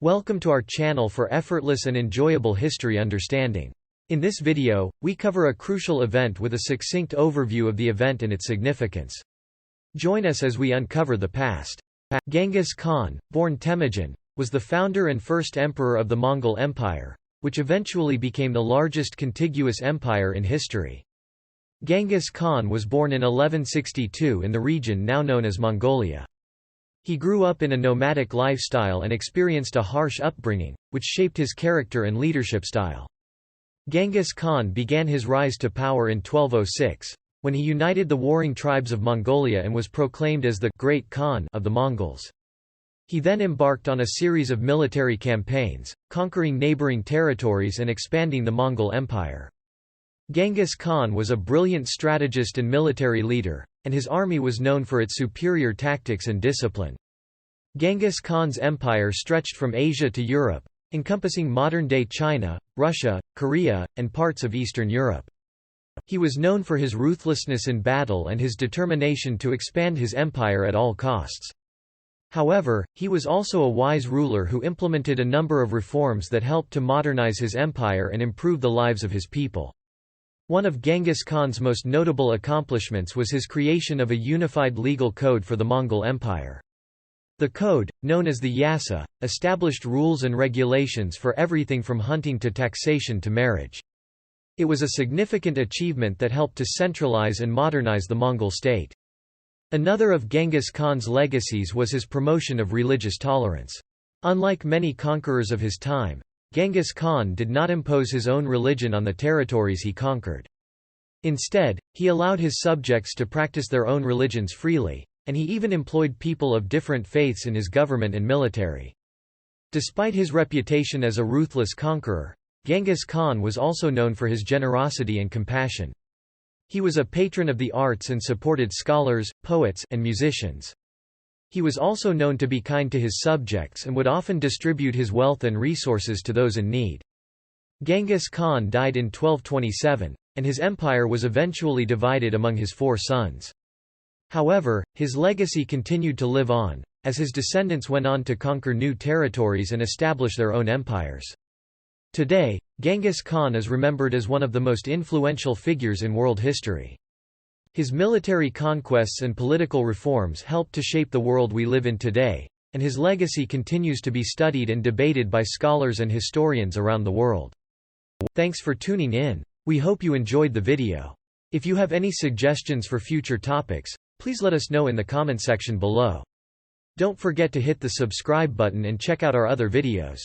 Welcome to our channel for effortless and enjoyable history understanding. In this video, we cover a crucial event with a succinct overview of the event and its significance. Join us as we uncover the past. Genghis Khan, born Temujin, was the founder and first emperor of the Mongol Empire, which eventually became the largest contiguous empire in history. Genghis Khan was born in 1162 in the region now known as Mongolia. He grew up in a nomadic lifestyle and experienced a harsh upbringing, which shaped his character and leadership style. Genghis Khan began his rise to power in 1206, when he united the warring tribes of Mongolia and was proclaimed as the Great Khan of the Mongols. He then embarked on a series of military campaigns, conquering neighboring territories and expanding the Mongol Empire. Genghis Khan was a brilliant strategist and military leader, and his army was known for its superior tactics and discipline. Genghis Khan's empire stretched from Asia to Europe, encompassing modern-day China, Russia, Korea, and parts of Eastern Europe. He was known for his ruthlessness in battle and his determination to expand his empire at all costs. However, he was also a wise ruler who implemented a number of reforms that helped to modernize his empire and improve the lives of his people. One of Genghis Khan's most notable accomplishments was his creation of a unified legal code for the Mongol Empire. The code, known as the Yasa, established rules and regulations for everything from hunting to taxation to marriage. It was a significant achievement that helped to centralize and modernize the Mongol state. Another of Genghis Khan's legacies was his promotion of religious tolerance. Unlike many conquerors of his time, Genghis Khan did not impose his own religion on the territories he conquered. Instead, he allowed his subjects to practice their own religions freely, and he even employed people of different faiths in his government and military. Despite his reputation as a ruthless conqueror, Genghis Khan was also known for his generosity and compassion. He was a patron of the arts and supported scholars, poets, and musicians. He was also known to be kind to his subjects and would often distribute his wealth and resources to those in need. Genghis Khan died in 1227, and his empire was eventually divided among his 4 sons. However, his legacy continued to live on, as his descendants went on to conquer new territories and establish their own empires. Today, Genghis Khan is remembered as one of the most influential figures in world history. His military conquests and political reforms helped to shape the world we live in today, and his legacy continues to be studied and debated by scholars and historians around the world. Thanks for tuning in. We hope you enjoyed the video. If you have any suggestions for future topics, please let us know in the comment section below. Don't forget to hit the subscribe button and check out our other videos.